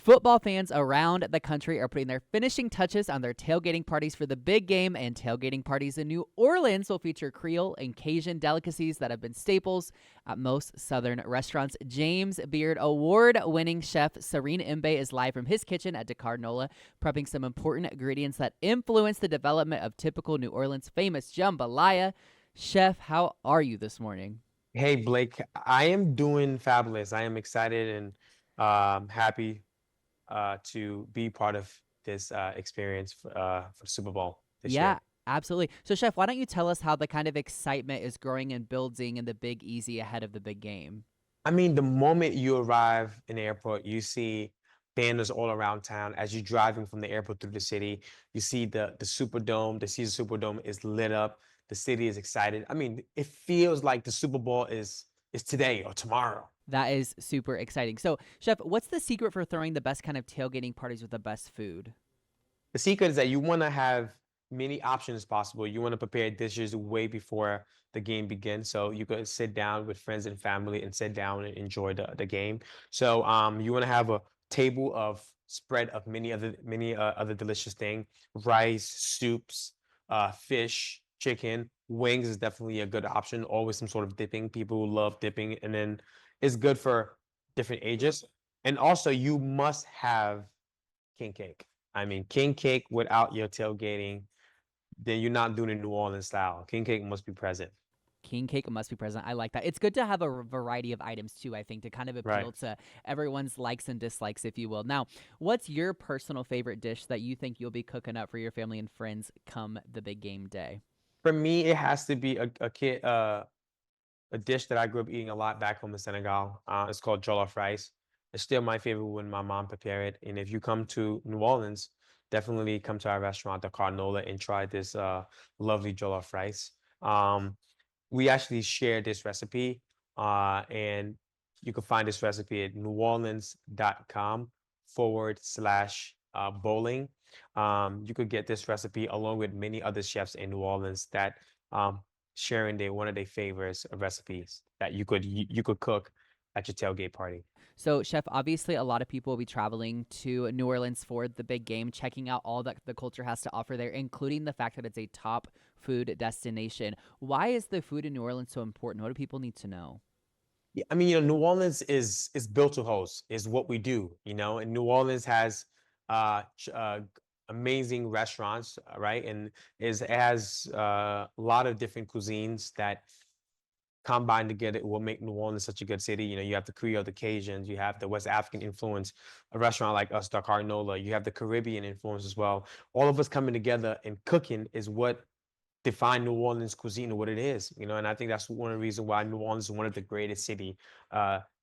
Football fans around the country are putting their finishing touches on their tailgating parties for the big game, and tailgating parties in New Orleans will feature Creole and Cajun delicacies that have been staples at most Southern restaurants. James Beard award-winning chef Serigne Mbaye is live from his kitchen at Dakar Nola, prepping some important ingredients that influence the development of typical New Orleans famous jambalaya. Chef, how are you this morning? Hey Blake, I am doing fabulous. I am excited and happy to be part of this experience for Super Bowl this Yeah, year. absolutely. So, Chef, why don't you tell us how the kind of excitement is growing and building in the Big Easy ahead of the big game? I mean, the moment you arrive in the airport, you see banners all around town. As you're driving from the airport through the city, you see the Superdome. The Caesar Superdome is lit up. The city is excited. I mean, it feels like the Super Bowl is today or tomorrow. That is super exciting. So, Chef, what's the secret for throwing the best kind of tailgating parties with the best food? The secret is that you want to have many options as possible. You want to prepare dishes way before the game begins, so you could sit down with friends and family and sit down and enjoy the game. So you want to have a table of spread of many other delicious things: rice, soups, fish, chicken, wings is definitely a good option. Always some sort of dipping. People who love dipping, and then it's good for different ages. And also, you must have king cake. I mean, king cake without your tailgating, then you're not doing it New Orleans style. King cake must be present. King cake must be present. I like that. It's good to have a variety of items too, I think, to kind of Right. appeal to everyone's likes and dislikes, if you will. Now, what's your personal favorite dish that you think you'll be cooking up for your family and friends come the big game day? For me, it has to be a dish that I grew up eating a lot back home in Senegal. It's called jollof rice. It's still my favorite when my mom prepare it. And if you come to New Orleans, definitely come to our restaurant, the Carnola, and try this lovely jollof rice. We actually share this recipe, and you can find this recipe at neworleans.com/bowling. You could get this recipe along with many other chefs in New Orleans that sharing their one of their favorites recipes that you could cook at your tailgate party. So, Chef, obviously, a lot of people will be traveling to New Orleans for the big game, checking out all that the culture has to offer there, including the fact that it's a top food destination. Why is the food in New Orleans so important? What do people need to know? Yeah, I mean, New Orleans is built to host, is what we do, and New Orleans has amazing restaurants, right? And it has a lot of different cuisines that combined together it will make New Orleans such a good city. You have the Creole, the Cajuns, you have the West African influence, a restaurant like us, the Carnola, you have the Caribbean influence as well. All of us coming together and cooking is what define New Orleans cuisine or what it is, and I think that's one of the reasons why New Orleans is one of the greatest city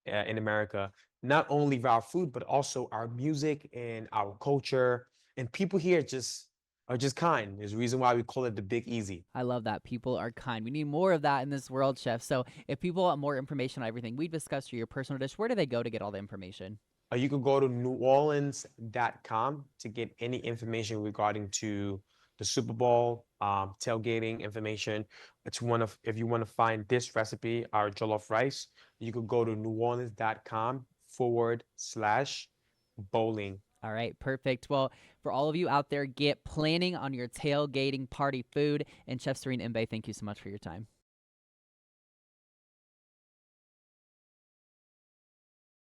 in America. Not only for our food, but also our music and our culture. And people here just are just kind. There's a reason why we call it the Big Easy. I love that. People are kind. We need more of that in this world, Chef. So, if people want more information on everything we've discussed or your personal dish, where do they go to get all the information? You can go to neworleans.com to get any information regarding to the Super Bowl, tailgating information. If you want to find this recipe, our jollof rice, you could go to neworleans.com/bowling. All right, perfect. Well, for all of you out there, get planning on your tailgating party food. And Chef Serene Mbaye, thank you so much for your time.